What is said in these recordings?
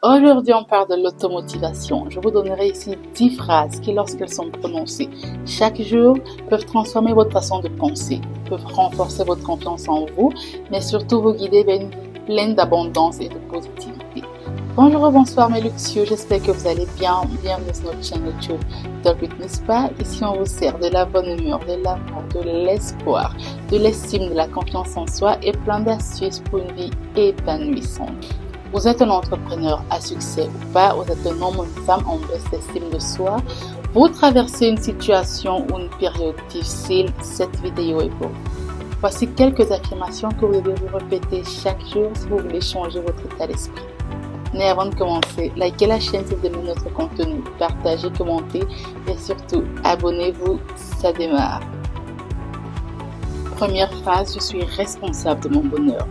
Aujourd'hui, on parle de l'automotivation. Je vous donnerai ici 10 phrases qui, lorsqu'elles sont prononcées chaque jour, peuvent transformer votre façon de penser, peuvent renforcer votre confiance en vous, mais surtout vous guider vers une vie pleine d'abondance et de positivité. Bonjour, bonsoir mes luxueux, j'espère que vous allez bien. Bienvenue sur notre chaîne YouTube Talk with Miss Spa. Ici, on vous sert de la bonne humeur, de l'amour, de l'espoir, de l'estime, de la confiance en soi et plein d'astuces pour une vie épanouissante. Vous êtes un entrepreneur à succès ou pas, vous êtes un homme ou une femme en baisse d'estime de soi, vous traversez une situation ou une période difficile, cette vidéo est pour vous. Voici quelques affirmations que vous devez vous répéter chaque jour si vous voulez changer votre état d'esprit. Mais avant de commencer, likez la chaîne si vous aimez notre contenu, partagez, commentez et surtout abonnez-vous, ça démarre. Première phrase, je suis responsable de mon bonheur.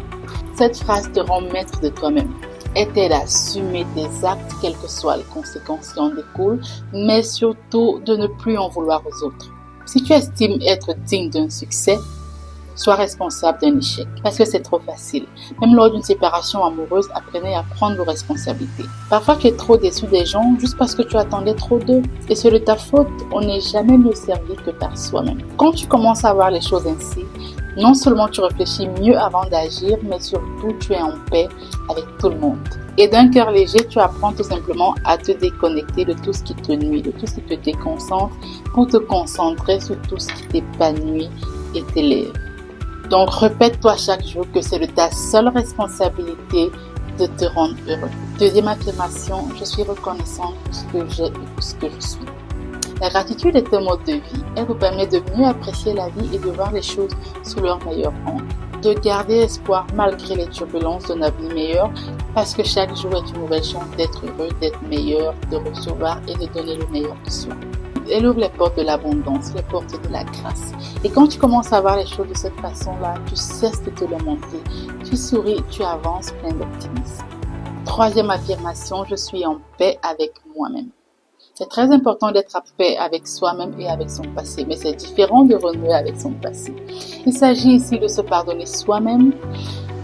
Cette phrase te rend maître de toi-même et t'aide à assumer tes actes, quelles que soient les conséquences qui en découlent, mais surtout de ne plus en vouloir aux autres. Si tu estimes être digne d'un succès, sois responsable d'un échec, parce que c'est trop facile. Même lors d'une séparation amoureuse, apprenez à prendre vos responsabilités. Parfois, tu es trop déçu des gens juste parce que tu attendais trop d'eux. Et c'est de ta faute, on n'est jamais mieux servi que par soi-même. Quand tu commences à voir les choses ainsi, non seulement tu réfléchis mieux avant d'agir, mais surtout tu es en paix avec tout le monde. Et d'un cœur léger, tu apprends tout simplement à te déconnecter de tout ce qui te nuit, de tout ce qui te déconcentre, pour te concentrer sur tout ce qui t'épanouit et t'élève. Donc, répète-toi chaque jour que c'est de ta seule responsabilité de te rendre heureux. Deuxième affirmation, je suis reconnaissante pour ce que j'ai et pour ce que je suis. La gratitude est un mode de vie. Elle vous permet de mieux apprécier la vie et de voir les choses sous leur meilleur angle. De garder espoir malgré les turbulences d'un avenir meilleur, parce que chaque jour est une nouvelle chance d'être heureux, d'être meilleur, de recevoir et de donner le meilleur de soi. Elle ouvre les portes de l'abondance, les portes de la grâce. Et quand tu commences à voir les choses de cette façon-là, tu cesses de te lamenter. Tu souris, tu avances plein d'optimisme. Troisième affirmation, je suis en paix avec moi-même. C'est très important d'être en paix avec soi-même et avec son passé, mais c'est différent de renouer avec son passé. Il s'agit ici de se pardonner soi-même,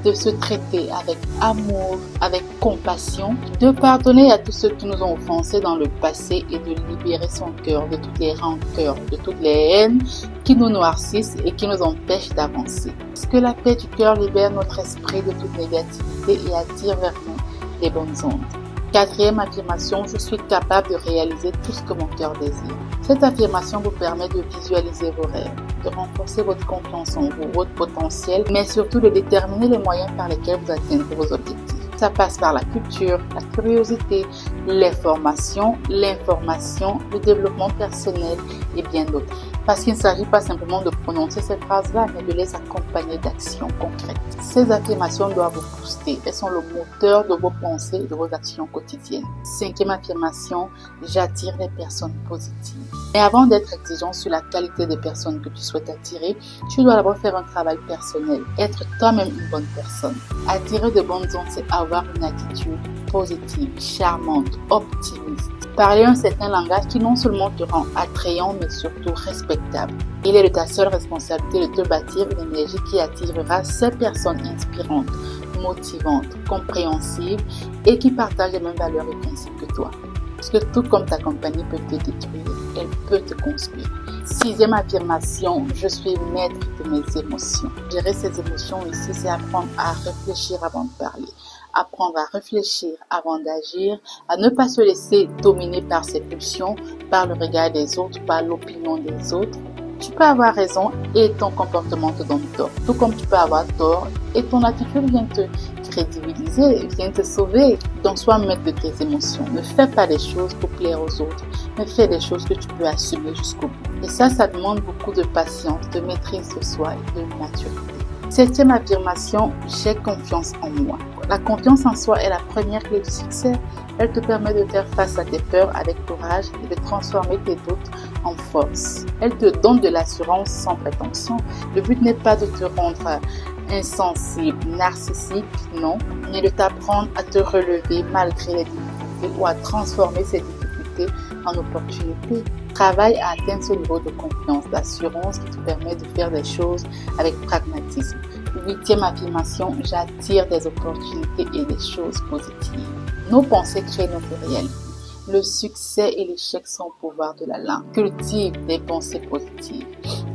de se traiter avec amour, avec compassion, de pardonner à tous ceux qui nous ont offensés dans le passé et de libérer son cœur de toutes les rancœurs, de toutes les haines qui nous noircissent et qui nous empêchent d'avancer. Parce que la paix du cœur libère notre esprit de toute négativité et attire vers nous les bonnes ondes. Quatrième affirmation, je suis capable de réaliser tout ce que mon cœur désire. Cette affirmation vous permet de visualiser vos rêves, de renforcer votre confiance en vous, votre potentiel, mais surtout de déterminer les moyens par lesquels vous atteindrez vos objectifs. Ça passe par la culture, la curiosité, les formations, l'information, le développement personnel et bien d'autres. Parce qu'il ne s'agit pas simplement de prononcer ces phrases-là, mais de les accompagner d'actions concrètes. Ces affirmations doivent vous booster. Elles sont le moteur de vos pensées et de vos actions quotidiennes. Cinquième affirmation, j'attire les personnes positives. Mais avant d'être exigeant sur la qualité des personnes que tu souhaites attirer, tu dois d'abord faire un travail personnel, être toi-même une bonne personne. Attirer de bonnes ondes, c'est avoir une attitude positive, charmante, optimiste. Parler un certain langage qui non seulement te rend attrayant, mais surtout respectable. Il est de ta seule responsabilité de te bâtir une énergie qui attirera ces personnes inspirantes, motivantes, compréhensives et qui partagent les mêmes valeurs et principes que toi. Parce que tout comme ta compagnie peut te détruire, elle peut te construire. Sixième affirmation, je suis maître de mes émotions. Gérer ces émotions ici, c'est apprendre à réfléchir avant de parler. Apprendre à réfléchir avant d'agir, à ne pas se laisser dominer par ses pulsions, par le regard des autres, par l'opinion des autres. Tu peux avoir raison et ton comportement te donne tort, tout comme tu peux avoir tort et ton attitude vient te crédibiliser, vient te sauver. Donc sois maître de tes émotions. Ne fais pas des choses pour plaire aux autres, mais fais des choses que tu peux assumer jusqu'au bout. Et ça demande beaucoup de patience, de maîtrise de soi et de maturité. Septième affirmation, j'ai confiance en moi. La confiance en soi est la première clé du succès. Elle te permet de faire face à tes peurs avec courage et de transformer tes doutes en force. Elle te donne de l'assurance sans prétention. Le but n'est pas de te rendre insensible, narcissique, non, mais de t'apprendre à te relever malgré les difficultés ou à transformer ces difficultés en opportunités. Travaille à atteindre ce niveau de confiance, d'assurance qui te permet de faire des choses avec pragmatisme. 8e affirmation, j'attire des opportunités et des choses positives. Nos pensées créent notre réalité. Le succès et l'échec sont au pouvoir de la langue. Cultive des pensées positives,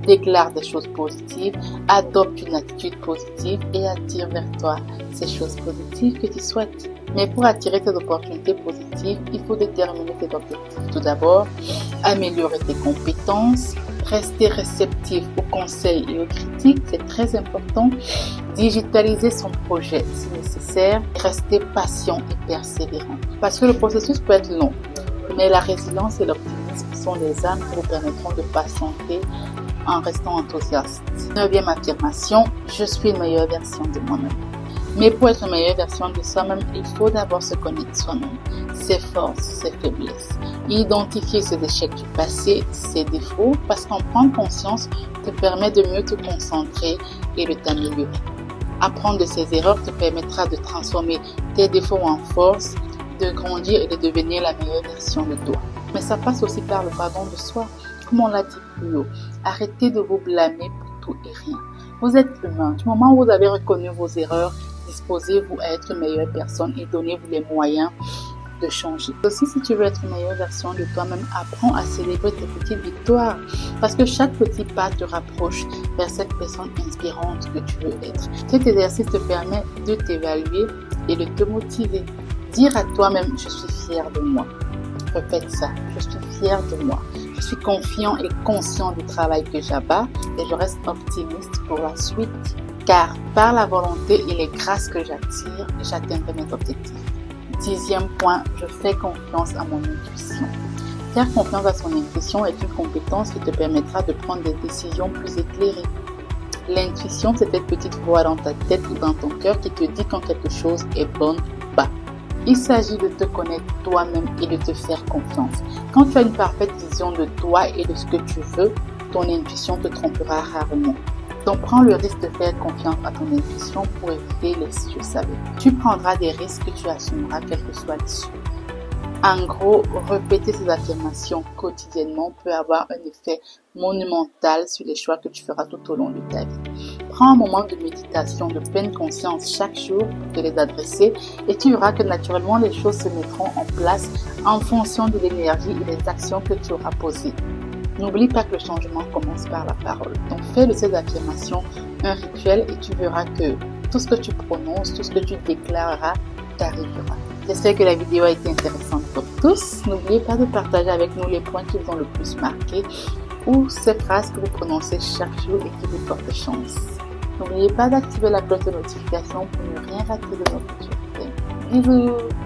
déclare des choses positives, adopte une attitude positive et attire vers toi ces choses positives que tu souhaites. Mais pour attirer tes opportunités positives, il faut déterminer tes objectifs. Tout d'abord, améliorer tes compétences, rester réceptif aux conseils et aux critiques, c'est très important. Digitaliser son projet si nécessaire, rester patient et persévérant. Parce que le processus peut être long, mais la résilience et l'optimisme sont des armes qui vous permettront de patienter en restant enthousiaste. 9e affirmation, je suis une meilleure version de moi-même. Mais pour être une meilleure version de soi-même, il faut d'abord se connaître soi-même, ses forces, ses faiblesses, identifier ses échecs du passé, ses défauts, parce qu'en prendre conscience te permet de mieux te concentrer et de t'améliorer. Apprendre de ses erreurs te permettra de transformer tes défauts en force, de grandir et de devenir la meilleure version de toi. Mais ça passe aussi par le pardon de soi, comme on l'a dit plus haut. Arrêtez de vous blâmer pour tout et rien. Vous êtes humain. Du moment où vous avez reconnu vos erreurs, disposez-vous à être une meilleure personne et donnez-vous les moyens de changer. Aussi, si tu veux être une meilleure version de toi-même, apprends à célébrer tes petites victoires parce que chaque petit pas te rapproche vers cette personne inspirante que tu veux être. Cet exercice te permet de t'évaluer et de te motiver. Dire à toi-même, je suis fier de moi. Répète ça, je suis fier de moi. Je suis confiant et conscient du travail que j'abats et je reste optimiste pour la suite. Car par la volonté et les grâces que j'attire, j'atteindrai mes objectifs. 10e point, je fais confiance à mon intuition. Faire confiance à son intuition est une compétence qui te permettra de prendre des décisions plus éclairées. L'intuition, c'est cette petite voix dans ta tête ou dans ton cœur qui te dit quand quelque chose est bon ou pas. Il s'agit de te connaître toi-même et de te faire confiance. Quand tu as une parfaite vision de toi et de ce que tu veux, ton intuition te trompera rarement. Donc, prends le risque de faire confiance à ton intuition pour éviter les si je savais. Tu prendras des risques que tu assumeras quel que soit l'issue. En gros, répéter ces affirmations quotidiennement peut avoir un effet monumental sur les choix que tu feras tout au long de ta vie. Prends un moment de méditation de pleine conscience chaque jour pour te les adresser et tu verras que naturellement les choses se mettront en place en fonction de l'énergie et des actions que tu auras posées. N'oublie pas que le changement commence par la parole. Donc fais de ces affirmations un rituel et tu verras que tout ce que tu prononces, tout ce que tu déclareras, t'arrivera. J'espère que la vidéo a été intéressante pour tous. N'oubliez pas de partager avec nous les points qui vous ont le plus marqué ou ces phrases que vous prononcez chaque jour et qui vous portent chance. N'oubliez pas d'activer la cloche de notification pour ne rien rater de nos futurs thèmes. Bisous!